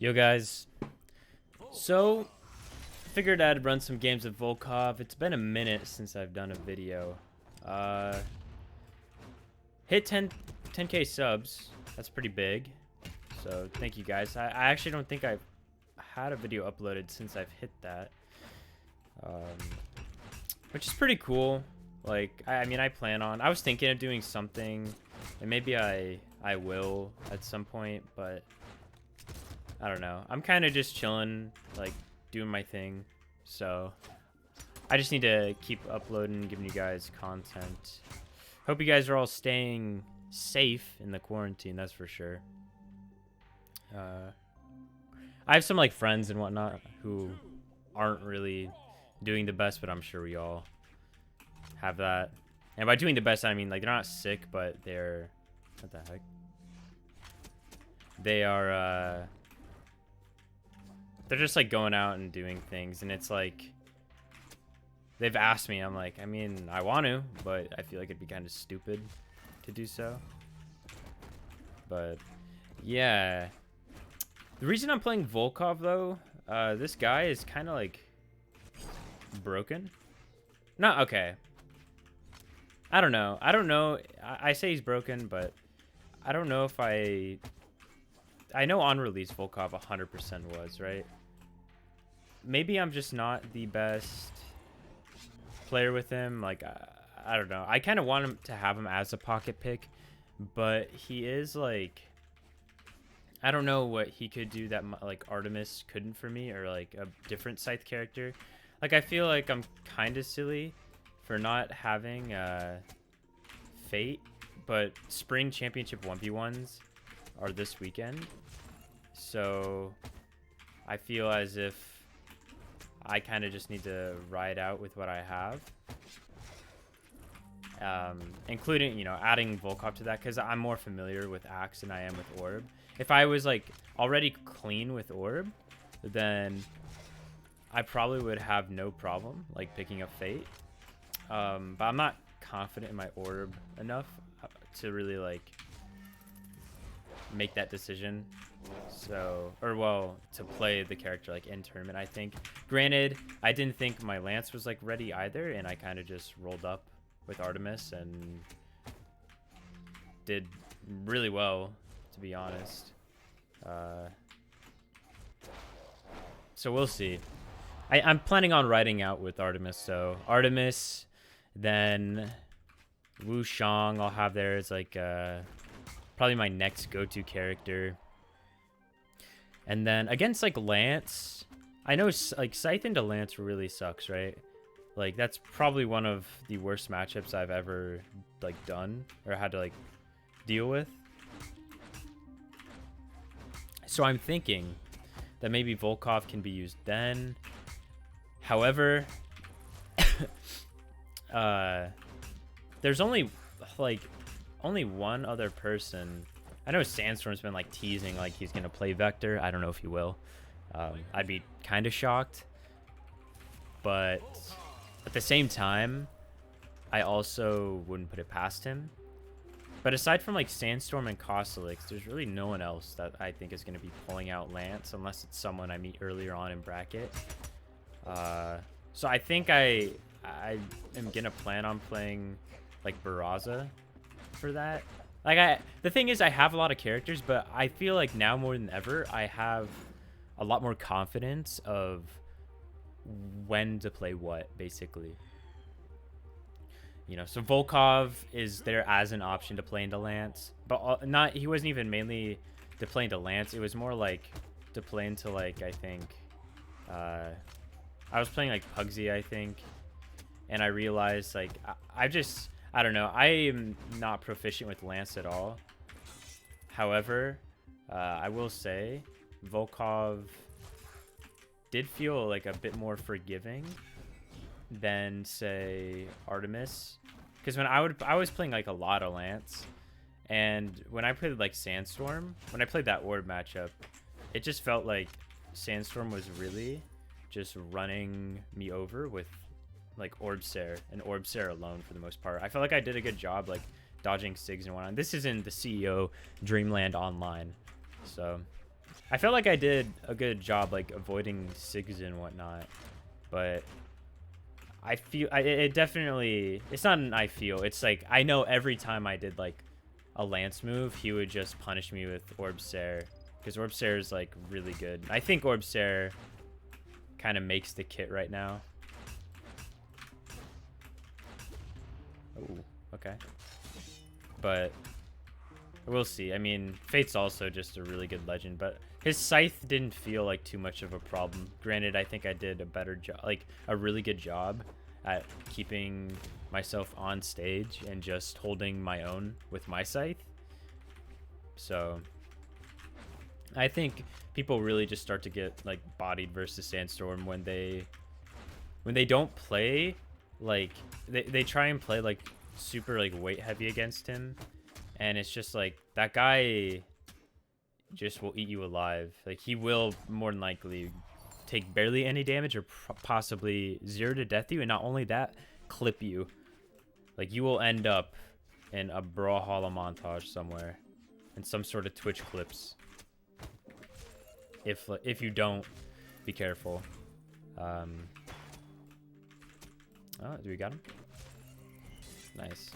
Yo guys, so figured I'd run some games of Volkov. It's been a minute since I've done a video. Hit 10k subs. That's pretty big. So thank you guys. I actually don't think I've had a video uploaded since I've hit that. Which is pretty cool. Like, I mean, I plan on, I was thinking of doing something, and maybe I will at some point, but I don't know. I'm kind of just chilling, like doing my thing. So I just need to keep uploading, giving you guys content. Hope you guys are all staying safe in the quarantine, that's for sure. I have some like friends and whatnot who aren't really doing the best, but I'm sure we all have that. And by doing the best, I mean like they're not sick, but they're, what the heck? They are, they're just like going out and doing things, and it's like, they've asked me, I'm like, I mean, I want to, but I feel like it'd be kind of stupid to do so. But yeah, the reason I'm playing Volkov though, this guy is kind of like broken. Not okay. I don't know. I say he's broken, but I don't know if I know on release Volkov 100% was, right? Maybe I'm just not the best player with him. Like, I don't know. I kind of want him to have him as a pocket pick, but he is like, I don't know what he could do that like Artemis couldn't for me, or like a different Scythe character. Like, I feel like I'm kind of silly for not having Fate, but Spring Championship 1v1s are this weekend. So I feel as if I kind of just need to ride out with what I have. Including, you know, adding Volkov to that, because I'm more familiar with Axe than I am with Orb. If I was like already clean with Orb, then I probably would have no problem like picking up Fate. But I'm not confident in my Orb enough to really like make that decision. So, or well, to play the character like in tournament, I think. Granted, I didn't think my Lance was like ready either, and I kind of just rolled up with Artemis and did really well, to be honest. So we'll see. I'm planning on riding out with Artemis, so Artemis, then Wu Shang I'll have there as like probably my next go-to character. And then against like Lance, I know like Scythe into Lance really sucks, right? Like that's probably one of the worst matchups I've ever like done or had to like deal with. So I'm thinking that maybe Volkov can be used then. However, there's only one other person. I know Sandstorm's been like teasing like he's gonna play Vector. I don't know if he will. I'd be kind of shocked, but at the same time, I also wouldn't put it past him. But aside from like Sandstorm and Kosalix, there's really no one else that I think is gonna be pulling out Lance unless it's someone I meet earlier on in bracket. So I think I am gonna plan on playing like Barraza for that. Like the thing is, I have a lot of characters, but I feel like now more than ever, I have a lot more confidence of when to play what, basically. You know, so Volkov is there as an option to play into Lance, but not, he wasn't even mainly to play into Lance. It was more like to play into like, I think, I was playing like Pugsy, I think, and I realized like, I don't know. I am not proficient with Lance at all. However, I will say Volkov did feel like a bit more forgiving than say Artemis, because when I was playing like a lot of Lance, and when I played like Sandstorm, when I played that Orb matchup, it just felt like Sandstorm was really just running me over with like Orbsare and Orbsare alone for the most part. I felt like I did a good job like dodging Sigs and whatnot. This is in the CEO Dreamland Online, so I felt like I did a good job, like, avoiding SIGs and whatnot. But I feel... it definitely... It's not an I feel. It's like, I know every time I did, like, a lance move, he would just punish me with Orb Stare. Because Orb Stare is, like, really good. I think Orb Stare kind of makes the kit right now. Oh, okay. But we'll see. I mean, Fate's also just a really good legend, but his Scythe didn't feel like too much of a problem. Granted, I think I did a better job, like a really good job at keeping myself on stage and just holding my own with my Scythe. So I think people really just start to get like bodied versus Sandstorm when they don't play like they try and play like super like weight heavy against him, and it's just like that guy just will eat you alive. Like he will more than likely take barely any damage or possibly 0 to death you, and not only that, clip you. Like you will end up in a Brawlhalla montage somewhere in some sort of Twitch clips if you don't be careful. Oh, do we got him? Nice.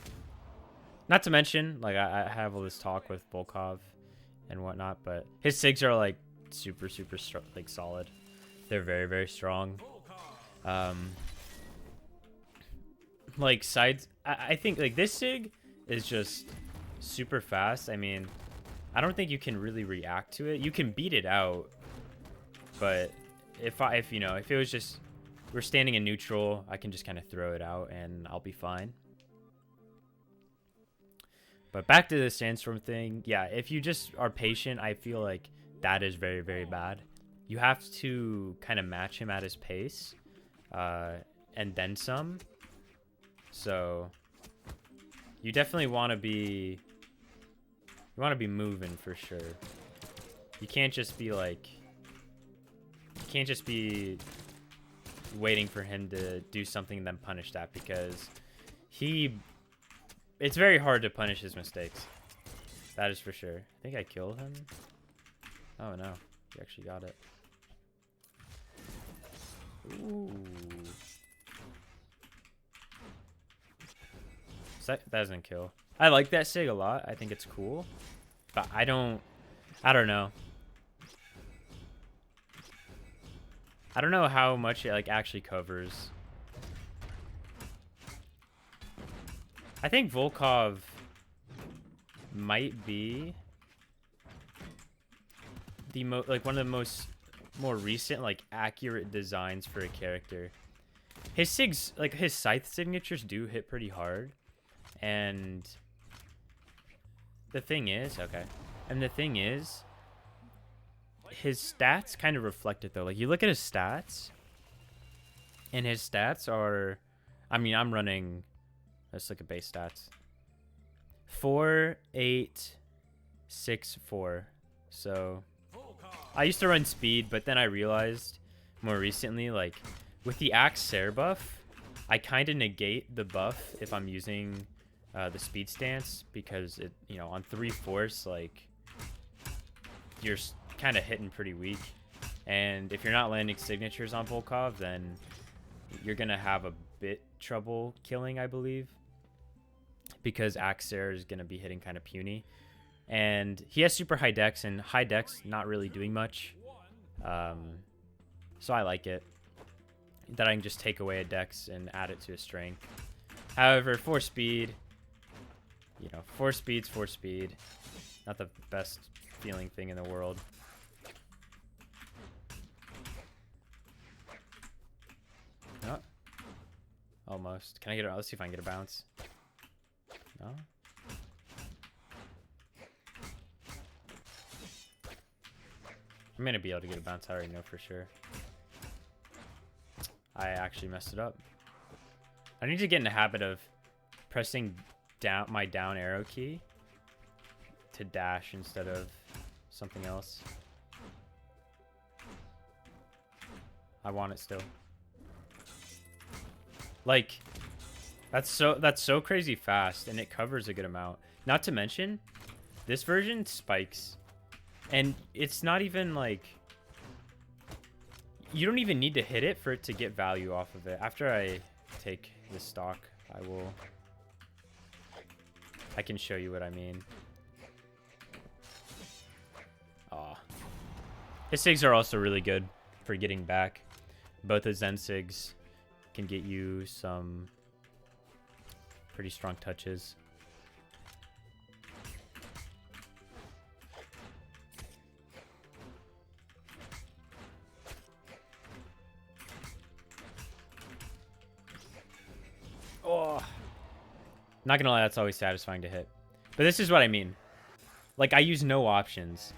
Not to mention, like, I have all this talk with Volkov and whatnot, but his SIGs are, like, super like, solid. They're very, very strong. Like, sides... I think, like, this SIG is just super fast. I mean, I don't think you can really react to it. You can beat it out, but if you know, if it was just... we're standing in neutral, I can just kind of throw it out and I'll be fine. But back to the Sandstorm thing. Yeah, if you just are patient, I feel like that is very, very bad. You have to kind of match him at his pace, and then some. So you definitely want to be... you want to be moving for sure. You can't just be like... you can't just be waiting for him to do something and then punish that, because it's very hard to punish his mistakes. That is for sure. I think I killed him. Oh no, he actually got it. Ooh. That doesn't kill. I like that SIG a lot. I think it's cool, but I don't know. I don't know how much it like actually covers. I think Volkov might be the one of the more recent like accurate designs for a character. His SIGs, like his Scythe signatures, do hit pretty hard, and the thing is, his stats kind of reflect it though. Like you look at his stats, and his stats are, I mean, I'm running, let's look at base stats. 4, 8, 6, 4. So I used to run speed, but then I realized more recently, like with the Axe Sarah buff, I kind of negate the buff if I'm using the speed stance, because it, you know, on 3 force, like you're kind of hitting pretty weak, and if you're not landing signatures on Volkov, then you're gonna have a bit trouble killing, I believe, because Axe Sarah is gonna be hitting kind of puny, and he has super high dex, and high dex not really doing much. So I like it that I can just take away a dex and add it to a strength. However, 4 speed, you know, 4 speed's 4 speed, not the best feeling thing in the world. Oh, almost. Can I get it? Let's see if I can get a bounce. No. I'm gonna be able to get a bounce. I already know for sure. I actually messed it up. I need to get in the habit of pressing down my down arrow key to dash instead of something else. I want it still. Like, that's so crazy fast, and it covers a good amount. Not to mention, this version spikes. And it's not even like... You don't even need to hit it for it to get value off of it. After I take this stock, I can show you what I mean. Aw. His SIGs are also really good for getting back. Both his Zen SIGs can get you some pretty strong touches. Oh, not gonna lie, that's always satisfying to hit. But this is what I mean. Like, I use no options,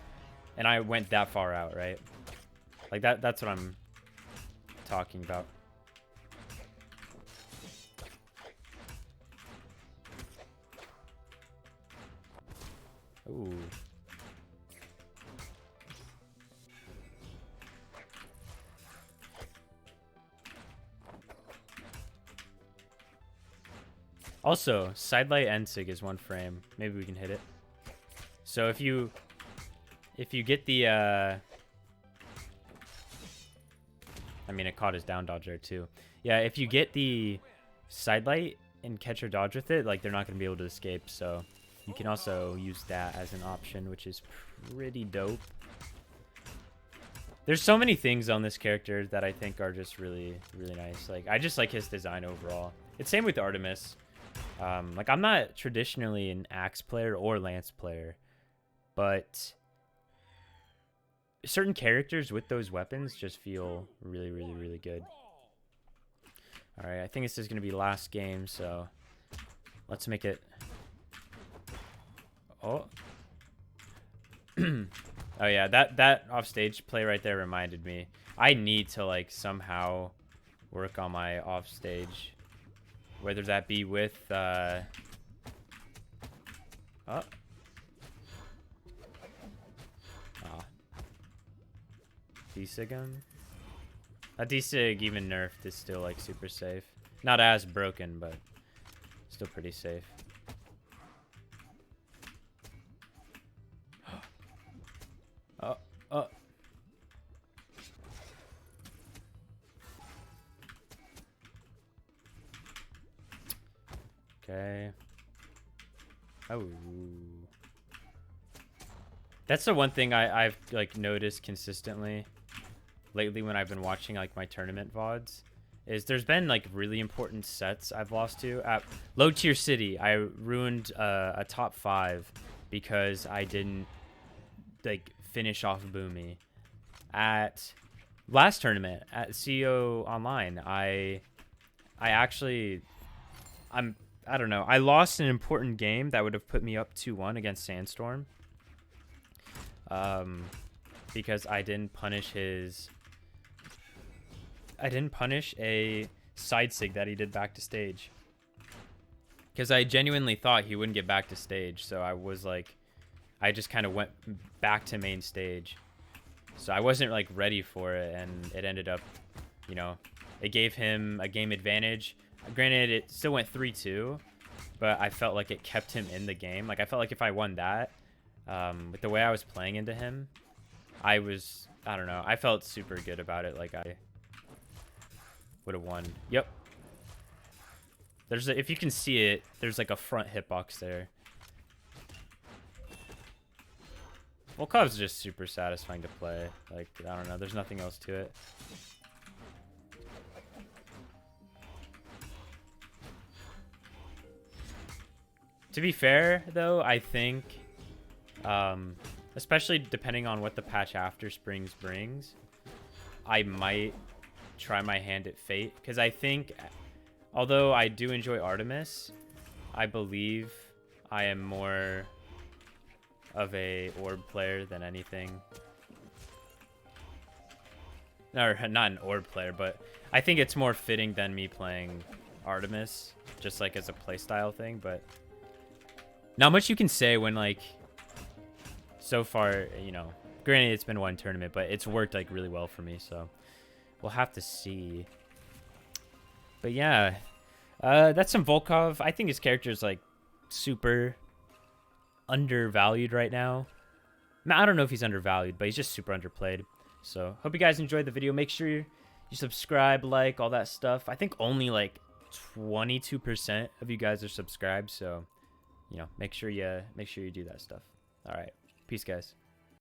and I went that far out, right? Like, that's what I'm talking about. Ooh. Also, sidelight and sig is 1 frame. Maybe we can hit it. So if you get the I mean, it caught his down dodge there too. Yeah, if you get the sidelight and catch or dodge with it, like, they're not going to be able to escape. So you can also use that as an option, which is pretty dope. There's so many things on this character that I think are just really, really nice. Like, I just like his design overall. It's same with Artemis. Like, I'm not traditionally an axe player or lance player, but certain characters with those weapons just feel really, really, really good. All right, I think this is going to be last game, so let's make it. Oh. Oh yeah, that offstage play right there reminded me. I need to, like, somehow work on my offstage. Whether that be with, oh. D-Sig him? A D-Sig, even nerfed, is still, like, super safe. Not as broken, but still pretty safe. Oh. Okay. Oh. That's the one thing I've like noticed consistently lately when I've been watching like my tournament VODs is there's been like really important sets I've lost to. At low tier city, I ruined a top 5 because I didn't like finish off Boomy. At last tournament at CEO Online, I don't know. I lost an important game that would have put me up 2-1 against Sandstorm. Because I didn't punish a side sig that he did back to stage. Because I genuinely thought he wouldn't get back to stage, so I was like, I just kind of went back to main stage. So I wasn't like ready for it, and it ended up, you know, it gave him a game advantage. Granted, it still went 3-2, but I felt like it kept him in the game. Like, I felt like if I won that, with the way I was playing into him, I don't know, I felt super good about it. Like, I would have won. Yep. If you can see it, there's like a front hitbox there. Volkov's just super satisfying to play. Like, I don't know, there's nothing else to it. To be fair, though, I think, especially depending on what the patch after Springs brings, I might try my hand at Fate. Because I think, although I do enjoy Artemis, I believe I am more of a orb player than anything. Or not an orb player, but I think it's more fitting than me playing Artemis, just like as a playstyle thing. But not much you can say when, like, so far, you know, granted it's been 1 tournament, but it's worked like really well for me, so we'll have to see. But yeah, that's some Volkov. I think his character is like super undervalued right now. I don't know if he's undervalued, but he's just super underplayed. So hope you guys enjoyed the video. Make sure you subscribe, like, all that stuff. I think only like 22% of you guys are subscribed, so you know, make sure you do that stuff. All right, peace, guys.